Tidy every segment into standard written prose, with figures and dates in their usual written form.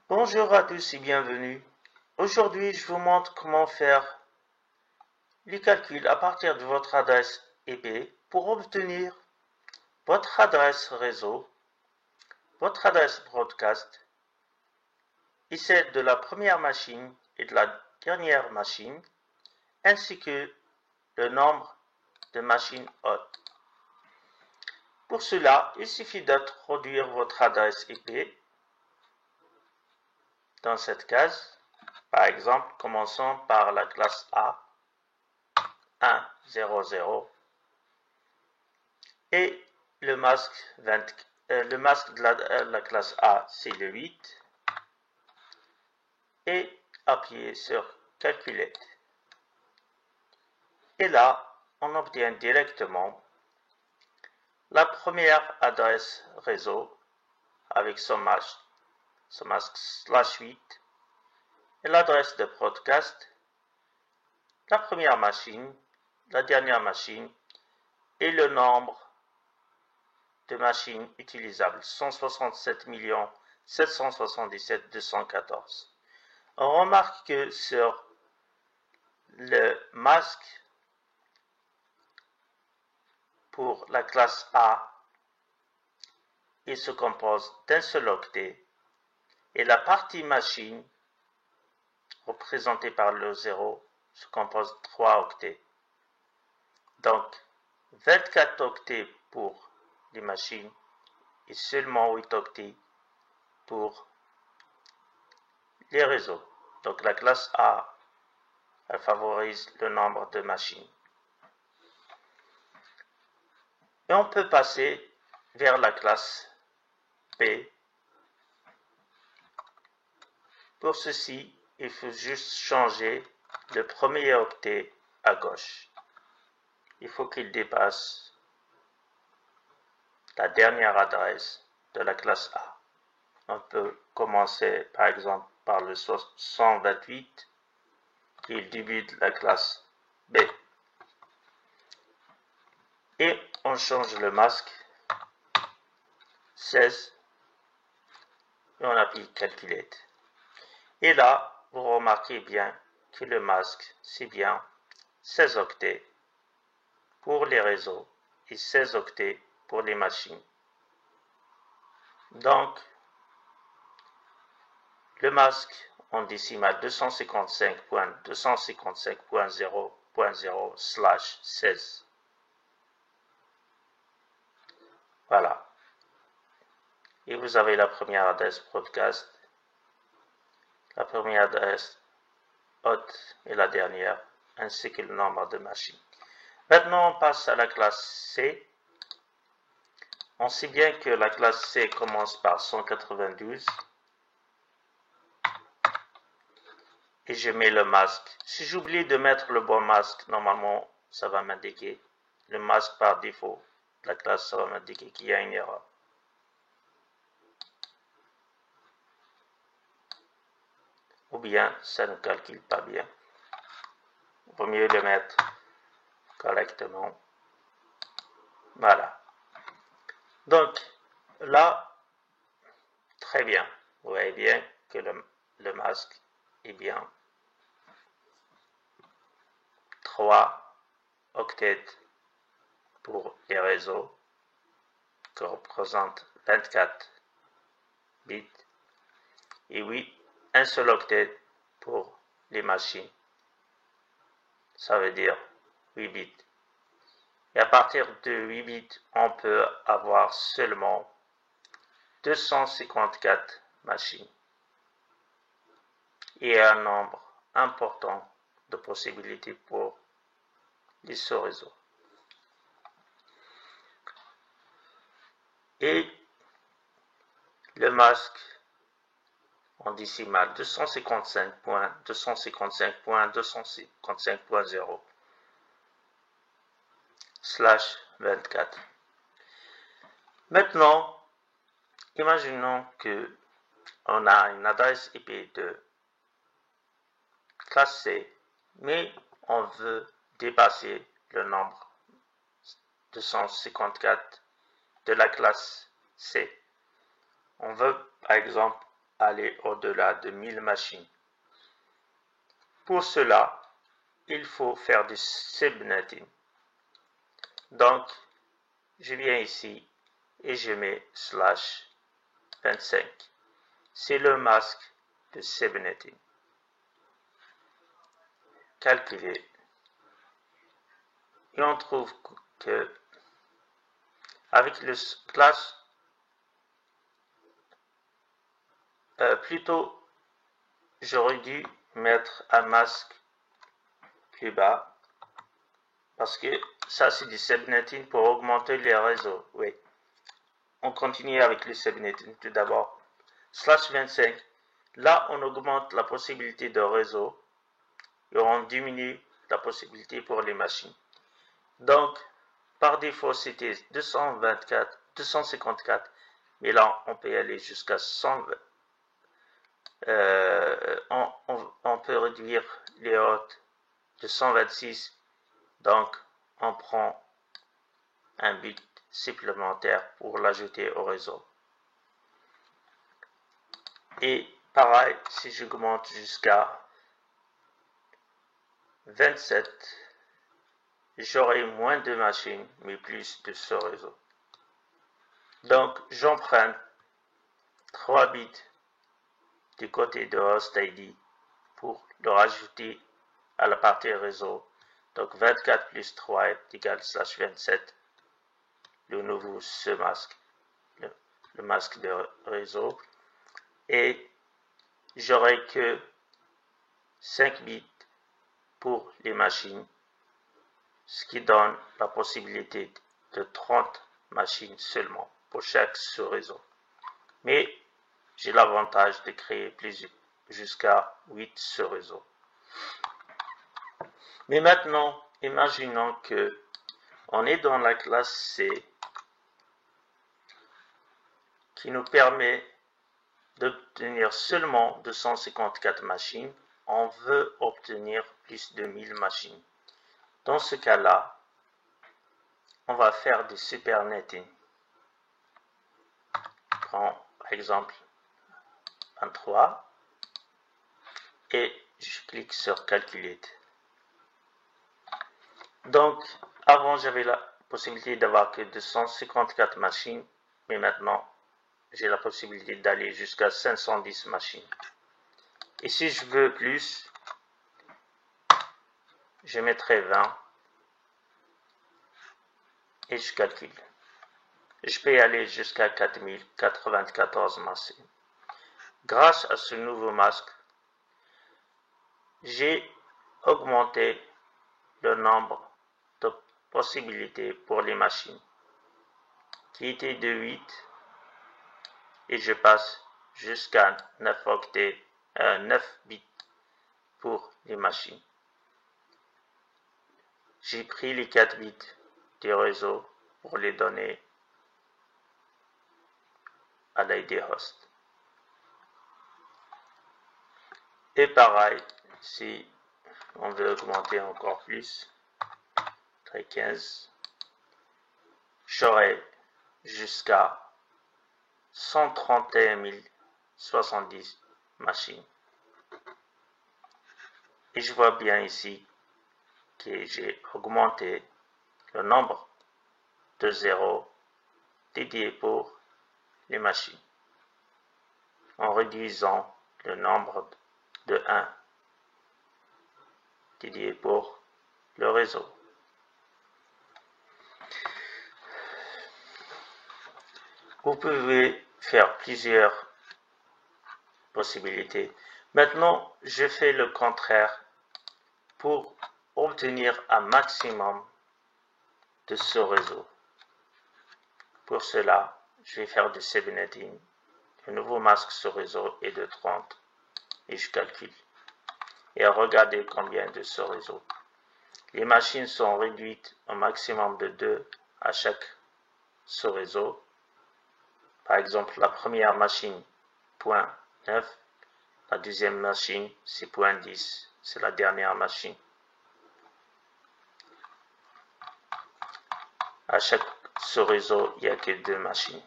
Bonjour à tous et bienvenue. Aujourd'hui, je vous montre comment faire les calculs à partir de votre adresse IP pour obtenir votre adresse réseau, votre adresse broadcast et celle de la première machine et de la dernière machine, ainsi que le nombre de machines hôtes. Pour cela, il suffit d'introduire votre adresse IP dans cette case. Par exemple, commençons par la classe A 100 et le masque de la classe A, c'est le 8 et appuyez sur Calculate. Et là, on obtient directement la première adresse réseau avec son masque /8 et l'adresse de broadcast, la première machine, la dernière machine et le nombre de machines utilisables, 167 777 214. On remarque que sur le masque pour la classe A, il se compose d'un seul octet et la partie machine, représentée par le 0, se compose de 3 octets. Donc, 24 octets pour les machines et seulement 8 octets pour les réseaux. Donc, la classe A, elle favorise le nombre de machines. Et on peut passer vers la classe B. Pour ceci, il faut juste changer le premier octet à gauche. Il faut qu'il dépasse la dernière adresse de la classe A. On peut commencer par exemple par le 128 qui est le début de la classe B. Et on change le masque 16 et on appuie Calculate. Et là, vous remarquez bien que le masque, c'est bien 16 octets pour les réseaux et 16 octets pour les machines. Donc, le masque en décimale 255.255.0.0/16. Voilà. Et vous avez la première adresse broadcast, la première adresse hôte et la dernière, ainsi que le nombre de machines. Maintenant, on passe à la classe C. On sait bien que la classe C commence par 192. Et je mets le masque. Si j'oublie de mettre le bon masque, normalement, ça va m'indiquer. Le masque par défaut de la classe, ça va m'indiquer qu'il y a une erreur. Ou bien, ça ne calcule pas bien. Il vaut mieux le mettre correctement. Voilà. Donc, là, très bien. Vous voyez bien que le masque est bien 3 octets pour les réseaux qui représentent 24 bits et 8, un seul octet pour les machines. Ça veut dire 8 bits. Et à partir de 8 bits, on peut avoir seulement 254 machines et un nombre important de possibilités pour les sous-réseaux. Et le masque en décimale 255.255.0/24. Maintenant, imaginons que on a une adresse IP de classe C, mais on veut dépasser le nombre 254 de la classe C. On veut, par exemple, aller au-delà de 1000 machines. Pour cela, il faut faire du subnetting. Donc, je viens ici et je mets /25. C'est le masque de subnetting. Calculer. Et on trouve que avec le slash, plutôt j'aurais dû mettre un masque plus bas parce que ça c'est du subnetting pour augmenter les réseaux. Oui. On continue avec le subnetting tout d'abord. /25. Là, on augmente la possibilité de réseau et on diminue la possibilité pour les machines. Donc, par défaut, c'était 224, 254, mais là, on peut aller jusqu'à 120. On peut réduire les hôtes de 126, donc on prend un bit supplémentaire pour l'ajouter au réseau. Et pareil, si j'augmente jusqu'à 27, j'aurai moins de machines, mais plus de ce réseau. Donc, j'emprunte 3 bits du côté de host ID pour le rajouter à la partie réseau. Donc, 24 plus 3 est égal à /27, le nouveau masque, le masque de réseau. Et j'aurai que 5 bits pour les machines, ce qui donne la possibilité de 30 machines seulement pour chaque sous-réseau. Mais j'ai l'avantage de créer jusqu'à 8 sous-réseaux. Mais maintenant, imaginons que on est dans la classe C qui nous permet d'obtenir seulement 254 machines. On veut obtenir plus de 1000 machines. Dans ce cas-là, on va faire du supernetting. Prends par exemple 23 et je clique sur Calculate. Donc, avant j'avais la possibilité d'avoir que 254 machines, mais maintenant j'ai la possibilité d'aller jusqu'à 510 machines. Et si je veux plus, je mettrai 20 et je calcule. Je peux aller jusqu'à 4094 machines. Grâce à ce nouveau masque, j'ai augmenté le nombre de possibilités pour les machines, qui était de 8, et je passe jusqu'à 9 octets, 9 bits pour les machines. J'ai pris les 4 bits des réseaux pour les donner à l'ID host. Et pareil, si on veut augmenter encore plus, 15, j'aurai jusqu'à 131 070 machines. Et je vois bien ici que j'ai augmenté le nombre de zéros dédiés pour les machines en réduisant le nombre de 1 dédié pour le réseau. Vous pouvez faire plusieurs possibilités. Maintenant, je fais le contraire pour obtenir un maximum de ce réseau. Pour cela, je vais faire du subnetting. Le nouveau masque sur réseau est de 30 et je calcule. Et regardez combien de ce réseau. Les machines sont réduites au maximum de 2 à chaque sous-réseau. Par exemple, la première machine, 0.9. La deuxième machine, c'est 0.10. C'est la dernière machine. À chaque sous-réseau, il n'y a que 2 machines.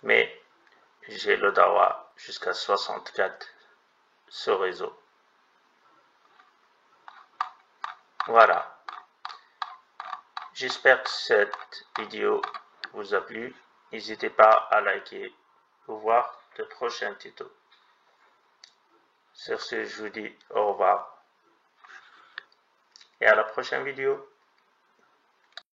Mais j'ai le Dawa jusqu'à 64 ce réseau. Voilà. J'espère que cette vidéo vous a plu. N'hésitez pas à liker pour voir de prochains tutos. Sur ce, je vous dis au revoir et à la prochaine vidéo.